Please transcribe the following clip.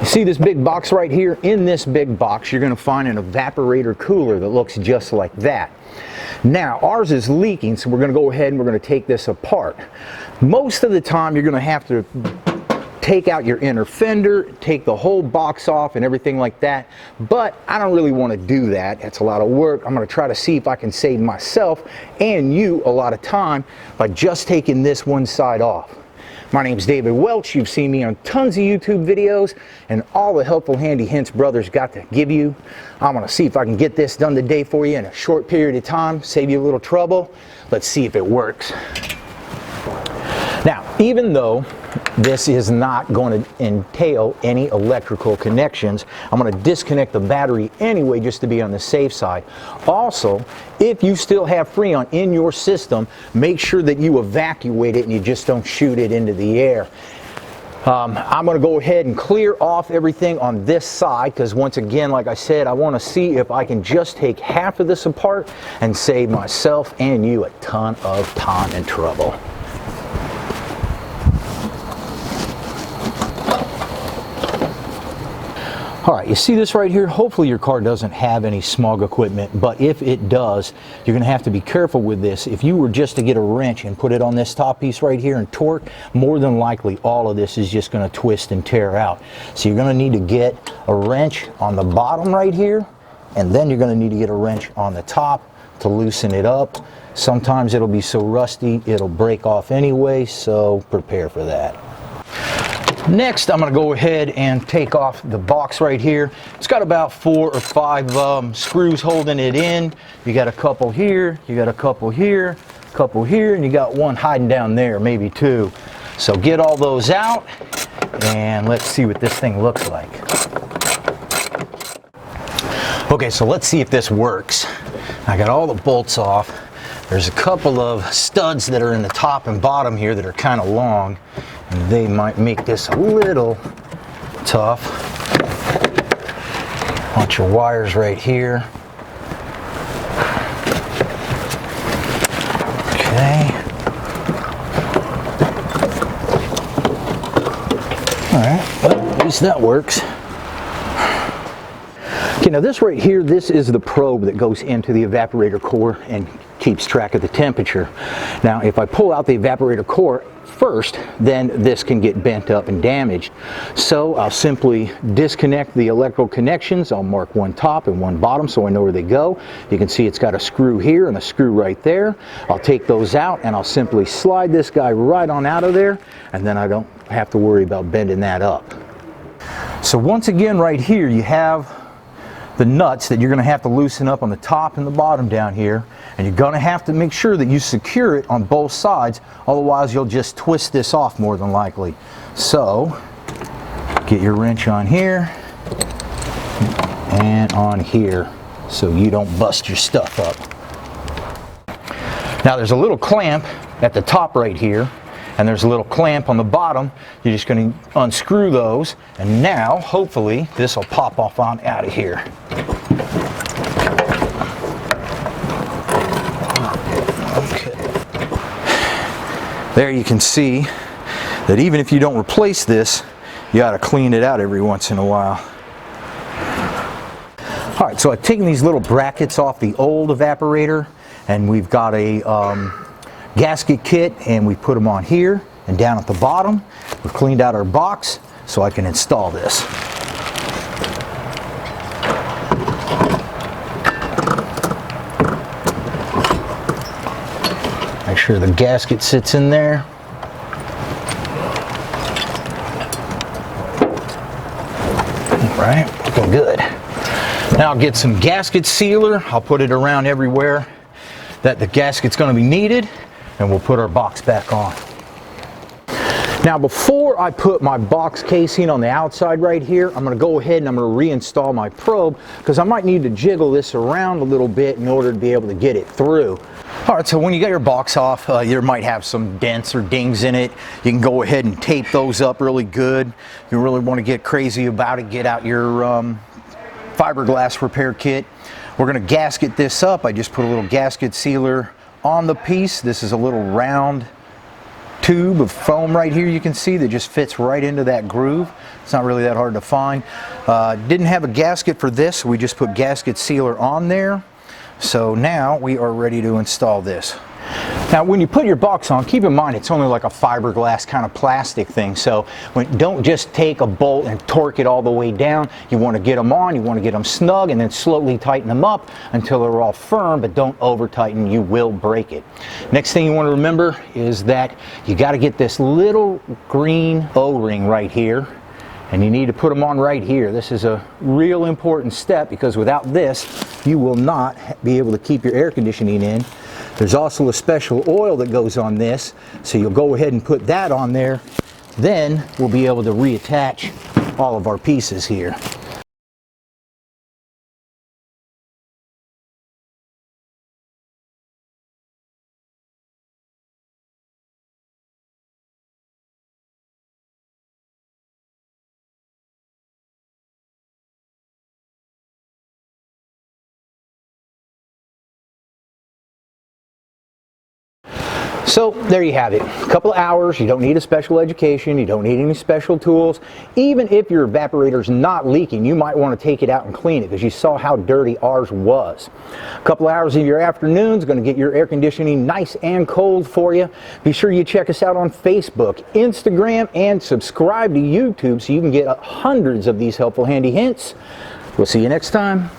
See this big box right here? In this big box you're going to find an evaporator cooler that looks just like that. Now ours is leaking, so we're going to go ahead and we're going to take this apart. Most of the time you're going to have to take out your inner fender, take the whole box off and everything like that, but I don't really want to do that. That's a lot of work. I'm going to try to see if I can save myself and you a lot of time by just taking this one side off. My name's David Welch. You've seen me on tons of YouTube videos and all the helpful handy hints brothers got to give you. I'm going to see if I can get this done today for you in a short period of time, save you a little trouble. Let's see if it works. Now, even though this is not going to entail any electrical connections, I'm going to disconnect the battery anyway just to be on the safe side. Also, if you still have Freon in your system, make sure that you evacuate it and you just don't shoot it into the air. I'm going to go ahead and clear off everything on this side because once again, like I said, I want to see if I can just take half of this apart and save myself and you a ton of time and trouble. Alright, you see this right here? Hopefully your car doesn't have any smog equipment, but if it does, you're going to have to be careful with this. If you were just to get a wrench and put it on this top piece right here and torque, more than likely all of this is just going to twist and tear out. So you're going to need to get a wrench on the bottom right here, and then you're going to need to get a wrench on the top to loosen it up. Sometimes it'll be so rusty it'll break off anyway, so prepare for that. Next, I'm going to go ahead and take off the box right here. It's got about 4 or 5 screws holding it in. You got a couple here, you got a couple here, a couple here, and you got one hiding down there, maybe 2. So get all those out, and let's see what this thing looks like. Okay, so let's see if this works. I got all the bolts off. There's a couple of studs that are in the top and bottom here that are kind of long, and they might make this a little tough. Bunch of wires right here. Okay. Alright, well, at least that works. Okay, now this right here, this is the probe that goes into the evaporator core and keeps track of the temperature. Now, if I pull out the evaporator core first, then this can get bent up and damaged. So I'll simply disconnect the electrical connections. I'll mark one top and one bottom so I know where they go. You can see it's got a screw here and a screw right there. I'll take those out and I'll simply slide this guy right on out of there, and then I don't have to worry about bending that up. So once again right here you have the nuts that you're going to have to loosen up on the top and the bottom down here, and you're going to have to make sure that you secure it on both sides, otherwise you'll just twist this off more than likely. So get your wrench on here and on here so you don't bust your stuff up. Now there's a little clamp at the top right here, and there's a little clamp on the bottom. You're just going to unscrew those, and now hopefully this will pop off on out of here. Okay. There you can see that even if you don't replace this, you got to clean it out every once in a while. Alright, so I've taken these little brackets off the old evaporator, and we've got a gasket kit, and we put them on here and down at the bottom. We've cleaned out our box so I can install this. Make sure the gasket sits in there. All right, looking good. Now I'll get some gasket sealer. I'll put it around everywhere that the gasket's going to be needed, and we'll put our box back on. Now before I put my box casing on the outside right here, I'm going to go ahead and I'm going to reinstall my probe because I might need to jiggle this around a little bit in order to be able to get it through. Alright, so when you get your box off, you might have some dents or dings in it. You can go ahead and tape those up really good. If you really want to get crazy about it, get out your fiberglass repair kit. We're going to gasket this up. I just put a little gasket sealer on the piece. This is a little round tube of foam right here you can see that just fits right into that groove. It's not really that hard to find. Didn't have a gasket for this, so we just put gasket sealer on there. So now we are ready to install this. Now when you put your box on, keep in mind it's only like a fiberglass kind of plastic thing, so don't just take a bolt and torque it all the way down. You want to get them on, you want to get them snug, and then slowly tighten them up until they're all firm, but don't over tighten, you will break it. Next thing you want to remember is that you got to get this little green O-ring right here, and you need to put them on right here. This is a real important step because without this you will not be able to keep your air conditioning in. There's also a special oil that goes on this, so you'll go ahead and put that on there. Then we'll be able to reattach all of our pieces here. So there you have it, a couple of hours. You don't need a special education, you don't need any special tools. Even if your evaporator's not leaking, you might want to take it out and clean it because you saw how dirty ours was. A couple of hours of your afternoon is going to get your air conditioning nice and cold for you. Be sure you check us out on Facebook, Instagram, and subscribe to YouTube so you can get hundreds of these helpful handy hints. We'll see you next time.